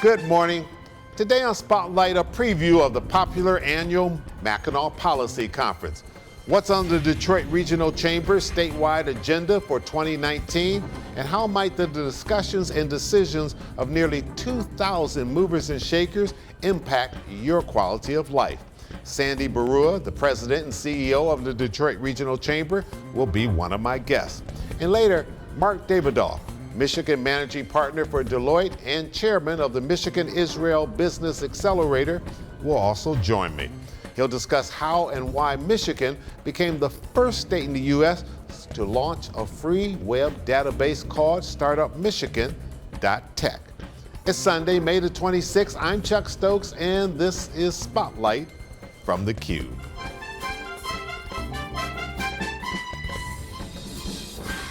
Good morning. Today on Spotlight, a preview of the popular annual Mackinac Policy Conference. What's on the Detroit Regional Chamber's statewide agenda for 2019, and how might the discussions and decisions of nearly 2,000 movers and shakers impact your quality of life? Sandy Barua, the president and CEO of the Detroit Regional Chamber, will be one of my guests. And later, Mark Davidoff, Michigan Managing Partner for Deloitte and Chairman of the Michigan-Israel Business Accelerator, will also join me. He'll discuss how and why Michigan became the first state in the U.S. to launch a free web database called StartupMichigan.tech. It's Sunday, May the 26th. I'm Chuck Stokes, and this is Spotlight from theCUBE.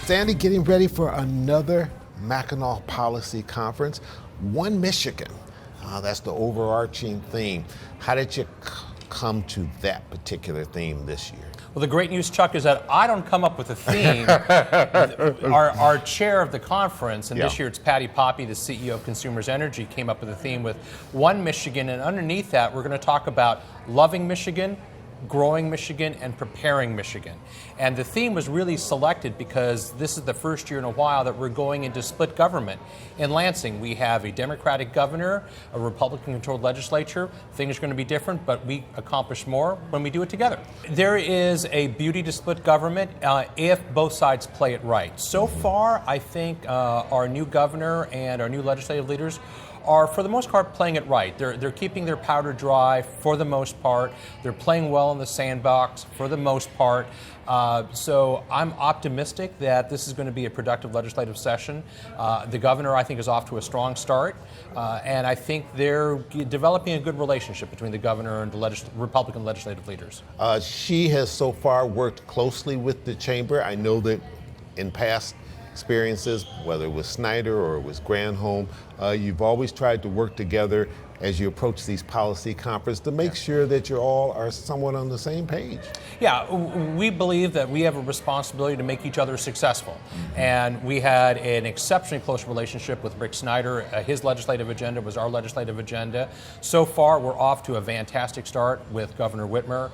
Sandy, getting ready for another Mackinac Policy Conference. One Michigan, that's the overarching theme. How did you come to that particular theme this year? Well, the great news, Chuck, is that I don't come up with a theme. Our chair of the conference, and this year it's Patty Poppe, the CEO of Consumers Energy, came up with a theme with One Michigan, and underneath that we're going to talk about loving Michigan, growing Michigan, and preparing Michigan. And the theme was really selected because this is the first year in a while that we're going into split government. In Lansing, we have a Democratic governor, a Republican-controlled legislature. Things are going to be different, but we accomplish more when we do it together. There is a beauty to split government if both sides play it right. So far, I think our new governor and our new legislative leaders are, for the most part, playing it right. They're keeping their powder dry for the most part. They're playing well in the sandbox for the most part. So I'm optimistic that this is going to be a productive legislative session. The governor, I think, is off to a strong start, and I think they're developing a good relationship between the governor and the Republican legislative leaders. She has so far worked closely with the chamber. I know that in past experiences, whether it was Snyder or it was Granholm, you've always tried to work together as you approach these policy conferences to make sure that you all are somewhat on the same page. Yeah, we believe that we have a responsibility to make each other successful. And we had an exceptionally close relationship with Rick Snyder. His legislative agenda was our legislative agenda. So far, we're off to a fantastic start with Governor Whitmer.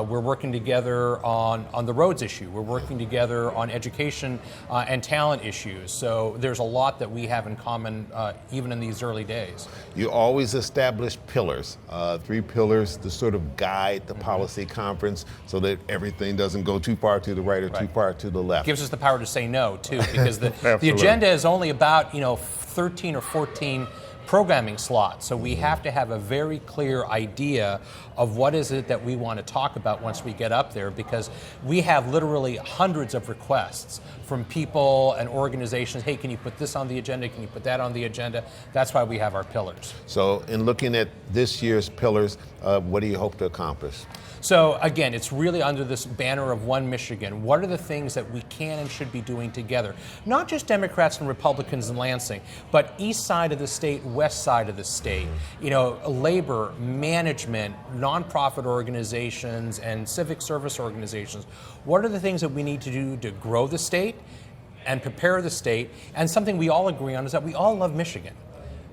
We're working together on the roads issue. We're working together on education and talent issues. So there's a lot that we have in common even in these early days. You always establish pillars, 3 pillars to sort of guide the policy conference so that everything doesn't go too far to the right or too far to the left. Gives us the power to say no, too, because the agenda is only about 13 or 14 programming slots. So we have to have a very clear idea of what is it that we want to talk about once we get up there, because we have literally hundreds of requests from people and organizations. Hey, can you put this on the agenda? Can you put that on the agenda? That's why we have our pillars. So in looking at this year's pillars, what do you hope to accomplish? So again, it's really under this banner of One Michigan. What are the things that we can and should be doing together? Not just Democrats and Republicans in Lansing, but east side of the state, west side of the state. Labor, management, nonprofit organizations, and civic service organizations. What are the things that we need to do to grow the state and prepare the state? And something we all agree on is that we all love Michigan.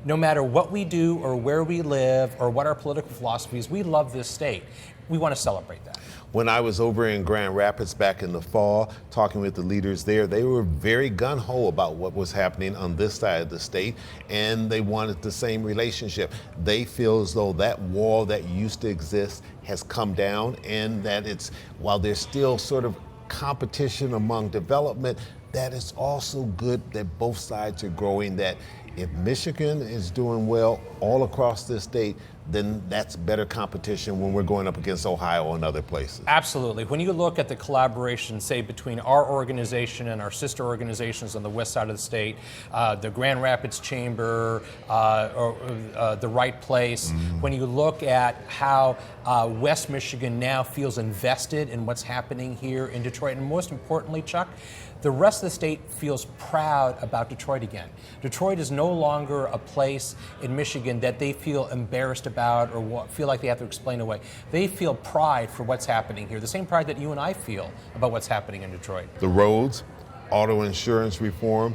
No matter what we do or where we live or what our political philosophy is, we love this state. We want to celebrate that. When I was over in Grand Rapids back in the fall, talking with the leaders there, they were very gung-ho about what was happening on this side of the state, and they wanted the same relationship. They feel as though that wall that used to exist has come down, and that while there's still sort of competition among development, that it's also good that both sides are growing, that if Michigan is doing well all across this state, then that's better competition when we're going up against Ohio and other places. Absolutely. When you look at the collaboration, say, between our organization and our sister organizations on the west side of the state, the Grand Rapids Chamber, the Right Place, when you look at how West Michigan now feels invested in what's happening here in Detroit, and most importantly, Chuck, the rest of the state feels proud about Detroit again. Detroit is no longer a place in Michigan that they feel embarrassed about or feel like they have to explain away. They feel pride for what's happening here, the same pride that you and I feel about what's happening in Detroit. The roads, auto insurance reform.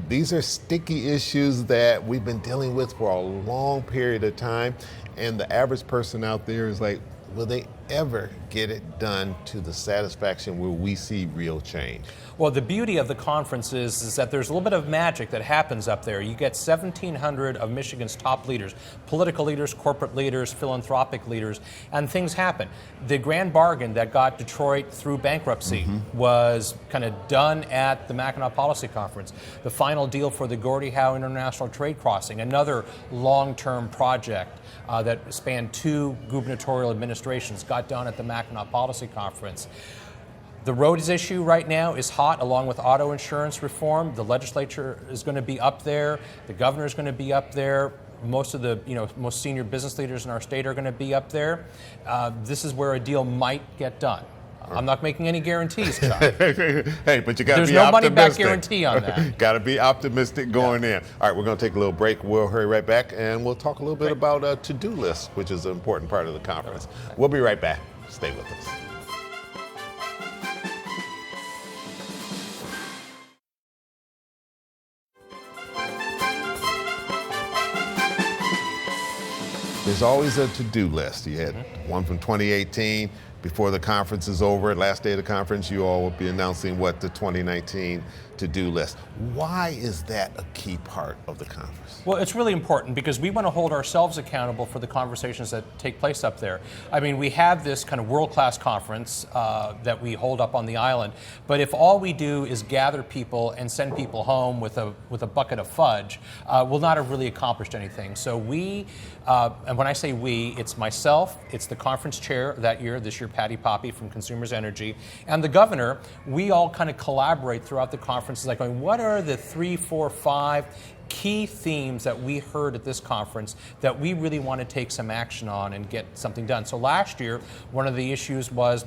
These are sticky issues that we've been dealing with for a long period of time, and the average person out there is like, will they ever get it done to the satisfaction where we see real change? Well, the beauty of the conference is that there's a little bit of magic that happens up there. You get 1,700 of Michigan's top leaders, political leaders, corporate leaders, philanthropic leaders, and things happen. The grand bargain that got Detroit through bankruptcy was kind of done at the Mackinac Policy Conference. The final deal for the Gordie Howe International Trade Crossing, another long-term project that spanned 2 gubernatorial administrations, got done at the Mackinac Policy Conference. The roads issue right now is hot, along with auto insurance reform. The legislature is going to be up there. The governor is going to be up there. Most of the most senior business leaders in our state are going to be up there. This is where a deal might get done. I'm not making any guarantees, Chuck. Hey, but you got to There's be no optimistic. money-back guarantee on that. Got to be optimistic going in. All right, we're going to take a little break. We'll hurry right back, and we'll talk a little bit about a to-do list, which is an important part of the conference. We'll be right back. Stay with us. There's always a to-do list. You had one from 2018. Before the conference is over, last day of the conference, you all will be announcing what the 2019 to-do list. Why is that a key part of the conference? Well, it's really important because we want to hold ourselves accountable for the conversations that take place up there. I mean, we have this kind of world-class conference that we hold up on the island, but if all we do is gather people and send people home with a bucket of fudge, we'll not have really accomplished anything. So we, and when I say we, it's myself, it's the conference chair that year, this year Patty Poppe from Consumers Energy, and the governor. We all kind of collaborate throughout the conference, like going, what are the 3, 4, 5 key themes that we heard at this conference that we really want to take some action on and get something done. So last year, one of the issues was,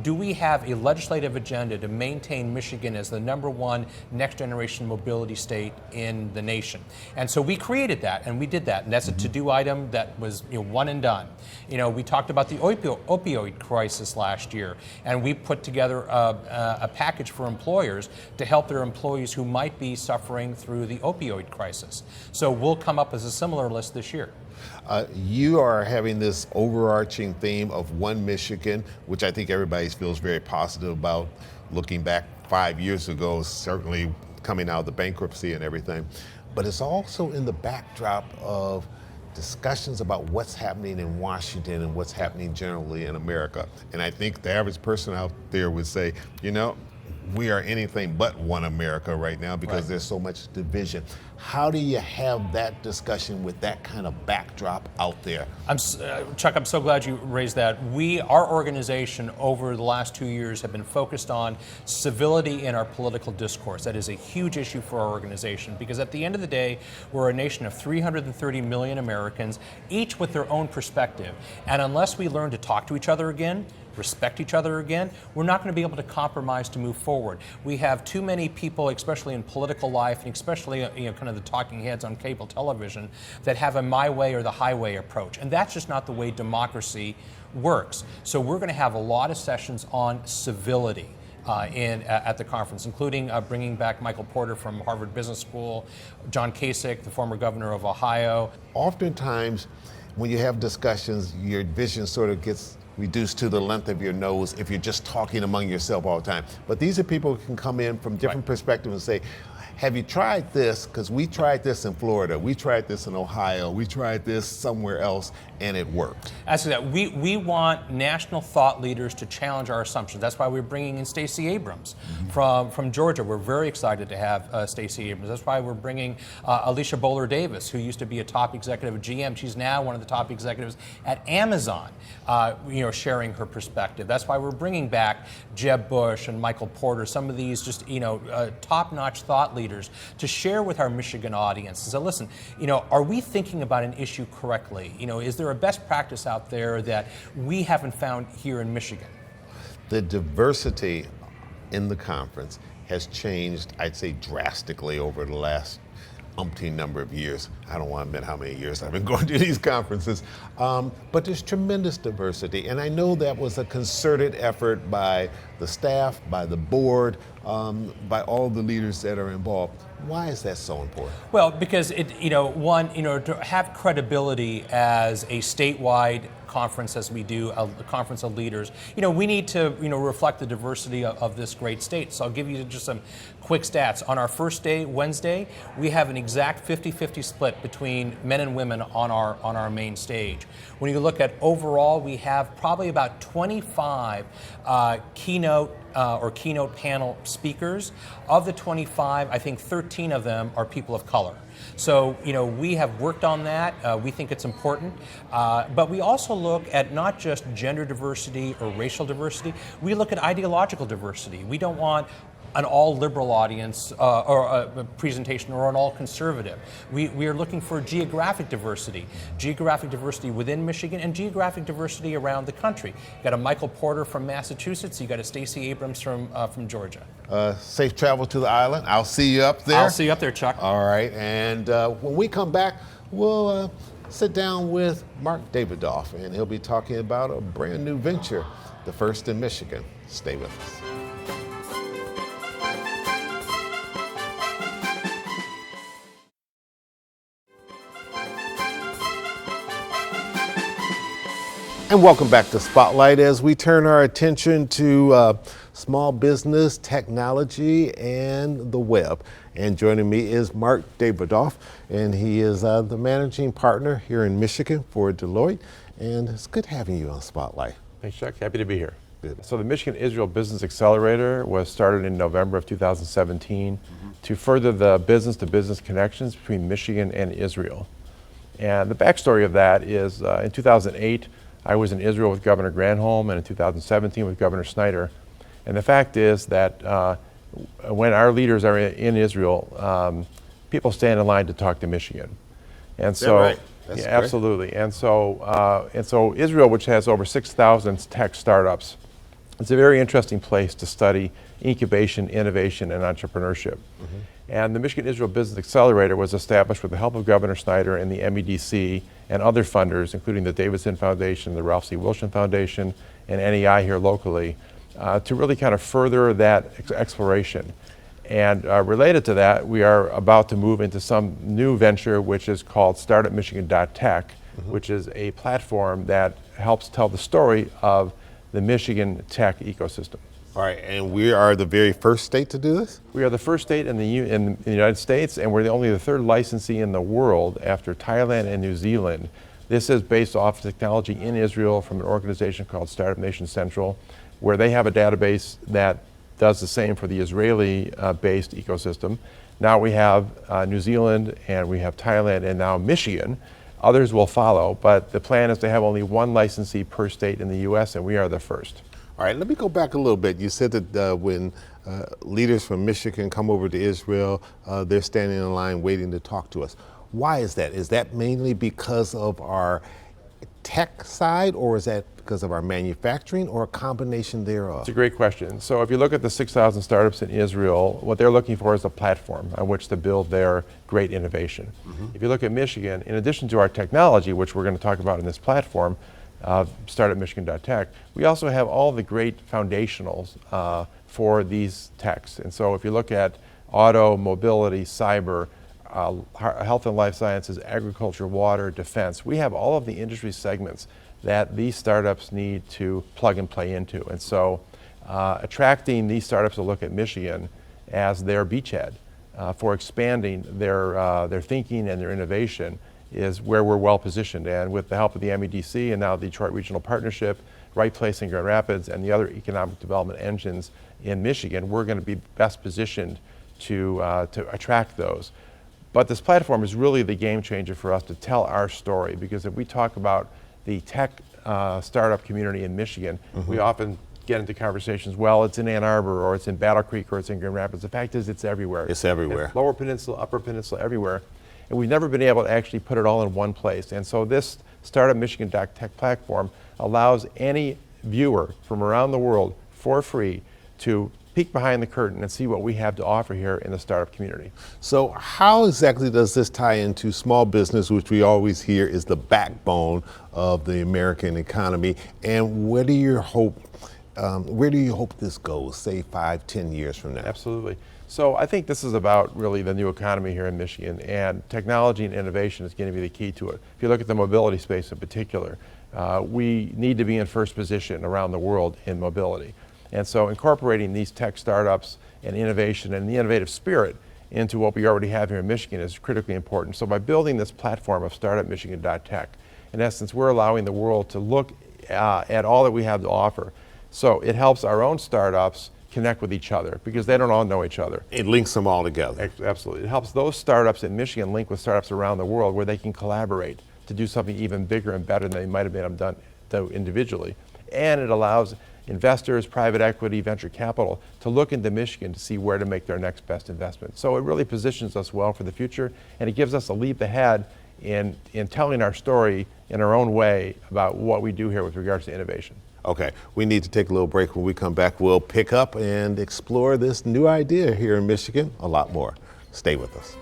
do we have a legislative agenda to maintain Michigan as the #1 next generation mobility state in the nation? And so we created that, and we did that, and that's a to-do item that was one and done. We talked about the opioid crisis last year, and we put together a package for employers to help their employees who might be suffering through the opioid crisis. So we'll come up with a similar list this year. You are having this overarching theme of One Michigan, which I think everybody feels very positive about. Looking back 5 years ago, certainly coming out of the bankruptcy and everything, but it's also in the backdrop of discussions about what's happening in Washington and what's happening generally in America. And I think the average person out there would say, we are anything but one America right now because there's so much division. How do you have that discussion with that kind of backdrop out there? Chuck, I'm so glad you raised that. Our organization over the last 2 years have been focused on civility in our political discourse. That is a huge issue for our organization because at the end of the day, we're a nation of 330 million Americans, each with their own perspective. And unless we learn to talk to each other again, respect each other again, we're not going to be able to compromise to move forward. We have too many people, especially in political life, and especially kind of the talking heads on cable television, that have a my way or the highway approach. And that's just not the way democracy works. So we're going to have a lot of sessions on civility at the conference, including bringing back Michael Porter from Harvard Business School, John Kasich, the former governor of Ohio. Oftentimes, when you have discussions, your vision sort of gets reduced to the length of your nose if you're just talking among yourself all the time. But these are people who can come in from different perspectives and say, have you tried this? Because we tried this in Florida, we tried this in Ohio, we tried this somewhere else, and it worked. As to that, we want national thought leaders to challenge our assumptions. That's why we're bringing in Stacey Abrams from Georgia. We're very excited to have Stacey Abrams. That's why we're bringing Alicia Bowler Davis, who used to be a top executive at GM. She's now one of the top executives at Amazon, sharing her perspective. That's why we're bringing back Jeb Bush and Michael Porter, some of these just, top-notch thought leaders to share with our Michigan audience. So listen, are we thinking about an issue correctly? Is there a best practice out there that we haven't found here in Michigan? The diversity in the conference has changed, I'd say, drastically over the last umpteen number of years. I don't want to admit how many years I've been going to these conferences, but there's tremendous diversity. And I know that was a concerted effort by the staff, by the board, by all the leaders that are involved. Why is that so important? Well, because to have credibility as a statewide conference, as we do a conference of leaders, we need to reflect the diversity of this great state. So I'll give you just some quick stats. On our first day, Wednesday, we have an exact 50-50 split between men and women on our main stage. When you look at overall, we have probably about 25 keynote panel speakers. Of the 25, I think 13 of them are people of color. So, we have worked on that. We think it's important. But we also look at not just gender diversity or racial diversity. We look at ideological diversity. We don't want an all liberal audience or a presentation or an all conservative. We are looking for geographic diversity within Michigan and geographic diversity around the country. You got a Michael Porter from Massachusetts, you got a Stacey Abrams from Georgia. Safe travel to the island. I'll see you up there. I'll see you up there, Chuck. All right, and when we come back, we'll sit down with Mark Davidoff, and he'll be talking about a brand new venture, the first in Michigan. Stay with us. And welcome back to Spotlight as we turn our attention to small business, technology, and the web. And joining me is Mark Davidoff, and he is the managing partner here in Michigan for Deloitte. And it's good having you on Spotlight. Thanks, Chuck. Happy to be here. Good. So the Michigan-Israel Business Accelerator was started in November of 2017 to further the business-to-business connections between Michigan and Israel. And the backstory of that is in 2008, I was in Israel with Governor Granholm, and in 2017 with Governor Snyder. And the fact is that when our leaders are in Israel, people stand in line to talk to Michigan. And so, right? That's yeah, great. absolutely. And so Israel, which has over 6,000 tech startups, it's a very interesting place to study incubation, innovation, and entrepreneurship. And the Michigan-Israel Business Accelerator was established with the help of Governor Snyder and the MEDC and other funders, including the Davidson Foundation, the Ralph C. Wilson Foundation, and NEI here locally, to really kind of further that exploration. And related to that, we are about to move into some new venture, which is called StartupMichigan.tech, which is a platform that helps tell the story of the Michigan tech ecosystem. All right, and we are the very first state to do this? We are the first state in the United States, and we're only the third licensee in the world after Thailand and New Zealand. This is based off technology in Israel from an organization called Startup Nation Central, where they have a database that does the same for the Israeli-based ecosystem. Now we have New Zealand, and we have Thailand, and now Michigan. Others will follow, but the plan is to have only one licensee per state in the U.S., and we are the first. All right, let me go back a little bit. You said that when leaders from Michigan come over to Israel, they're standing in line waiting to talk to us. Why is that? Is that mainly because of our tech side, or is that because of our manufacturing, or a combination thereof? It's a great question. So if you look at the 6,000 startups in Israel, what they're looking for is a platform on which to build their great innovation. If you look at Michigan, in addition to our technology, which we're going to talk about in this platform, StartupMichigan.tech, we also have all the great foundationals for these techs. And so if you look at auto, mobility, cyber, health and life sciences, agriculture, water, defense, we have all of the industry segments that these startups need to plug and play into. And so attracting these startups to look at Michigan as their beachhead for expanding their thinking and their innovation is where we're well positioned. And with the help of the MEDC and now the Detroit Regional Partnership, Right Place in Grand Rapids, and the other economic development engines in Michigan, we're going to be best positioned to attract those. But this platform is really the game changer for us to tell our story, because if we talk about the tech startup community in Michigan, we often get into conversations, well, it's in Ann Arbor, or it's in Battle Creek, or it's in Grand Rapids. The fact is, it's everywhere. It's everywhere. It's Lower Peninsula, Upper Peninsula, everywhere. And we've never been able to actually put it all in one place. And so this Startup Michigan.tech platform allows any viewer from around the world for free to peek behind the curtain and see what we have to offer here in the startup community. So how exactly does this tie into small business, which we always hear is the backbone of the American economy? And where do you hope this goes, say 5-10 years from now? Absolutely. So I think this is about really the new economy here in Michigan, and technology and innovation is going to be the key to it. If you look at the mobility space in particular, we need to be in first position around the world in mobility. And so incorporating these tech startups and innovation and the innovative spirit into what we already have here in Michigan is critically important. So by building this platform of startupmichigan.tech, in essence, we're allowing the world to look at all that we have to offer. So it helps our own startups connect with each other because they don't all know each other. It links them all together. Absolutely. It helps those startups in Michigan link with startups around the world where they can collaborate to do something even bigger and better than they might have been done individually. And it allows investors, private equity, venture capital to look into Michigan to see where to make their next best investment. So it really positions us well for the future, and it gives us a leap ahead in telling our story in our own way about what we do here with regards to innovation. Okay, we need to take a little break. When we come back, we'll pick up and explore this new idea here in Michigan a lot more. Stay with us.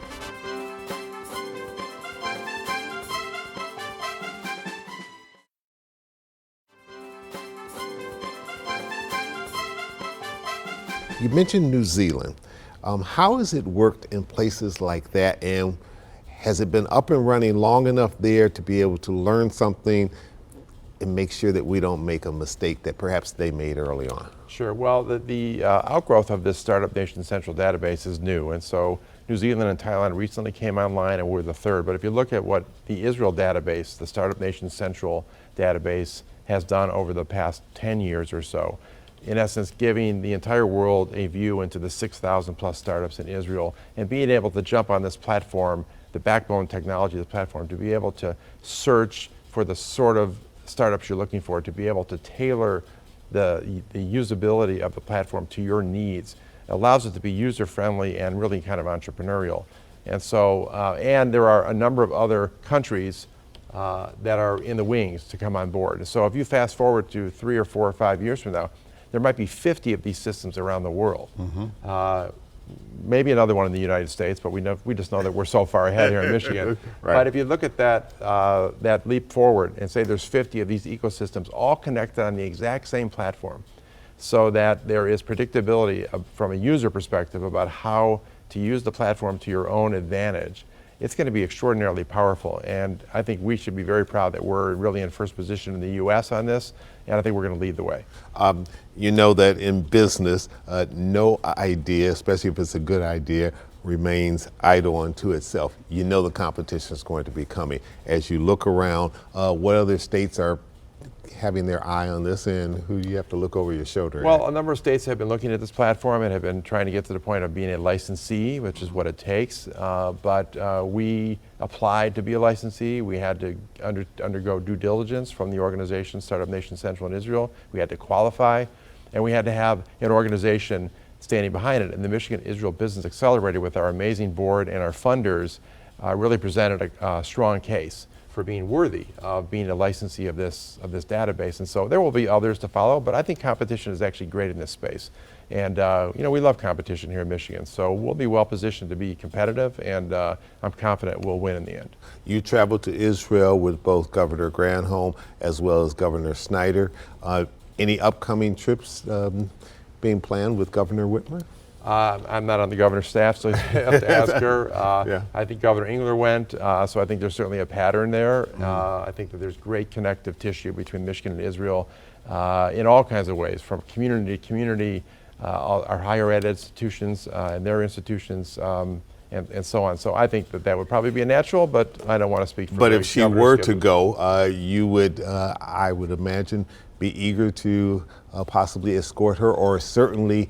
You mentioned New Zealand. How has it worked in places like that, and has it been up and running long enough there to be able to learn something and make sure that we don't make a mistake that perhaps they made early on? Sure. Well, the outgrowth of this Startup Nation Central database is new, and so New Zealand and Thailand recently came online, and we're the third. But if you look at what the Israel database, the Startup Nation Central database, has done over the past 10 years or so, in essence giving the entire world a view into the 6,000 plus startups in Israel, and being able to jump on this platform, the backbone technology of the platform, to be able to search for the sort of startups you're looking for, to be able to tailor the usability of the platform to your needs. It allows it to be user-friendly and really kind of entrepreneurial. And so, and there are a number of other countries that are in the wings to come on board. So if you fast forward to 3 or 4 or 5 years from now, there might be 50 of these systems around the world. Maybe another one in the United States, but we just know that we're so far ahead here in Michigan. Right. But if you look at that leap forward and say there's 50 of these ecosystems all connected on the exact same platform, so that there is predictability from a user perspective about how to use the platform to your own advantage, it's going to be extraordinarily powerful. And I think we should be very proud that we're really in first position in the U.S. on this, and I think we're going to lead the way. You know that in business, no idea, especially if it's a good idea, remains idle unto itself. You know the competition is going to be coming. As you look around, what other states are having their eye on this, and who do you have to look over your shoulder at? Well, a number of states have been looking at this platform and have been trying to get to the point of being a licensee, which is what it takes. But we applied to be a licensee. We had to undergo due diligence from the organization Startup Nation Central in Israel. We had to qualify, and we had to have an organization standing behind it. And the Michigan Israel Business Accelerator, with our amazing board and our funders, really presented a strong case for being worthy of being a licensee of this database. And so there will be others to follow, but I think competition is actually great in this space. And you know, we love competition here in Michigan, so we'll be well positioned to be competitive, and I'm confident we'll win in the end. You traveled to Israel with both Governor Granholm as well as Governor Snyder. Any upcoming trips being planned with Governor Whitmer? I'm not on the governor's staff, so you have to ask her. Yeah. I think Governor Engler went, so I think there's certainly a pattern there. I think that there's great connective tissue between Michigan and Israel in all kinds of ways, from community to community, our higher ed institutions and their institutions, and so on. So I think that would probably be a natural, but I don't want to speak for But the if she governor's were schedule. to go, you would, I would imagine, be eager to possibly escort her, or certainly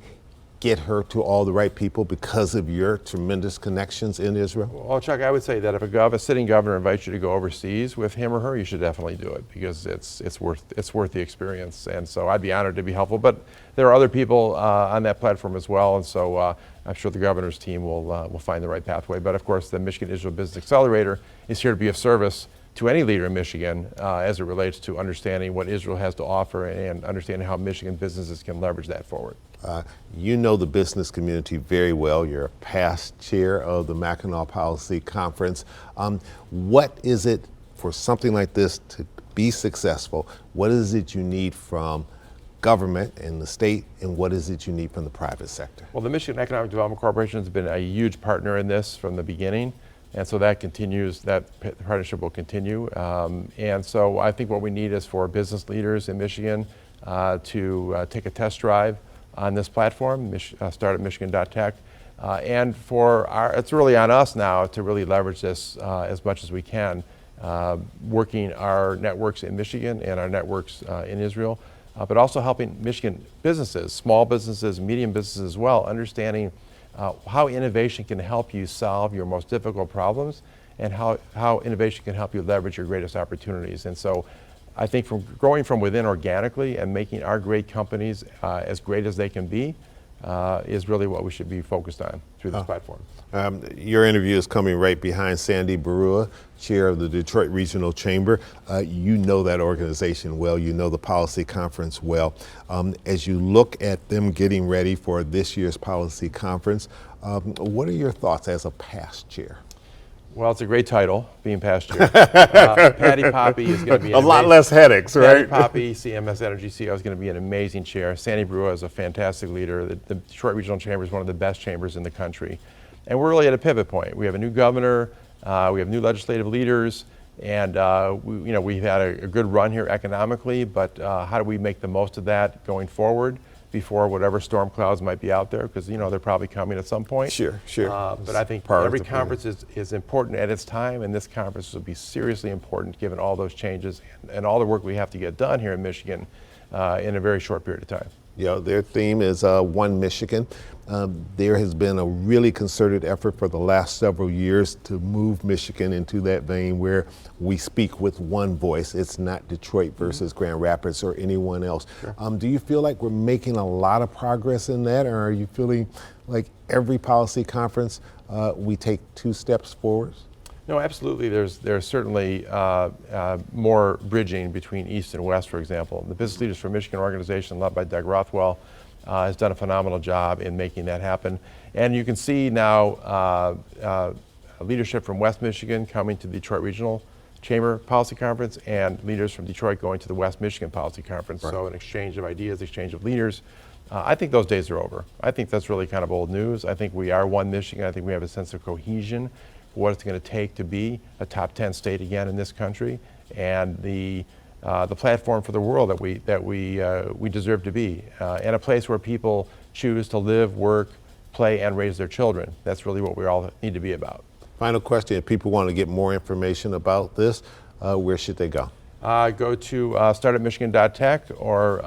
get her to all the right people because of your tremendous connections in Israel? Well, Chuck, I would say that if a sitting governor invites you to go overseas with him or her, you should definitely do it, because it's worth the experience. And so I'd be honored to be helpful. But there are other people on that platform as well, and so I'm sure the governor's team will find the right pathway. But of course, the Michigan Israel Business Accelerator is here to be of service to any leader in Michigan as it relates to understanding what Israel has to offer and understanding how Michigan businesses can leverage that forward. You know the business community very well. You're a past chair of the Mackinac Policy Conference. What is it for something like this to be successful? What is it you need from government and the state, and what is it you need from the private sector? Well, the Michigan Economic Development Corporation has been a huge partner in this from the beginning, and so that continues, that partnership will continue. And so I think what we need is for business leaders in Michigan to take a test drive on this platform, startupmichigan.tech, and it's really on us now to really leverage this as much as we can, working our networks in Michigan and our networks in Israel, but also helping Michigan businesses, small businesses, medium businesses as well, understanding how innovation can help you solve your most difficult problems, and how innovation can help you leverage your greatest opportunities. And so I think from growing from within organically and making our great companies as great as they can be is really what we should be focused on through this platform. Your interview is coming right behind Sandy Barua, chair of the Detroit Regional Chamber. You know that organization well. You know the policy conference well. As you look at them getting ready for this year's policy conference, what are your thoughts as a past chair? Well, it's a great title, being past chair. Patty Poppe is going to be a lot less headaches, right? Patty Poppe, CMS Energy CEO, is going to be an amazing chair. Sandy Barua is a fantastic leader. The Detroit Regional Chamber is one of the best chambers in the country. And we're really at a pivot point. We have a new governor, we have new legislative leaders, and we've had a good run here economically, but how do we make the most of that going forward before whatever storm clouds might be out there, because they're probably coming at some point. Sure. But I think every conference is important at its time, and this conference will be seriously important given all those changes and all the work we have to get done here in Michigan in a very short period of time. Their theme is One Michigan. There has been a really concerted effort for the last several years to move Michigan into that vein where we speak with one voice. It's not Detroit versus Grand Rapids or anyone else. Sure. Do you feel like we're making a lot of progress in that, or are you feeling like every policy conference we take 2 steps forward? No, absolutely. There's certainly more bridging between East and West, for example. The Business Leaders for Michigan organization, led by Doug Rothwell, has done a phenomenal job in making that happen. And you can see now leadership from West Michigan coming to the Detroit Regional Chamber Policy Conference, and leaders from Detroit going to the West Michigan Policy Conference. Right. So an exchange of ideas, exchange of leaders. I think those days are over. I think that's really kind of old news. I think we are one Michigan. I think we have a sense of cohesion, what it's going to take to be a top 10 state again in this country, and the platform for the world that we deserve to be, and a place where people choose to live, work, play, and raise their children. That's really what we all need to be about. Final question: if people want to get more information about this, where should they go? Go to startupmichigan.tech or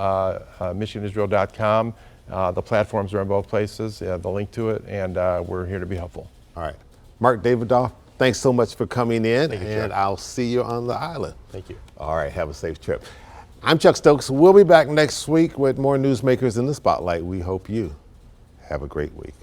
michiganisrael.com. The platforms are in both places, the link to it, and we're here to be helpful. All right. Mark Davidoff, thanks so much for coming in, Thank you, and I'll see you on the island. Thank you. All right, have a safe trip. I'm Chuck Stokes. We'll be back next week with more newsmakers in the spotlight. We hope you have a great week.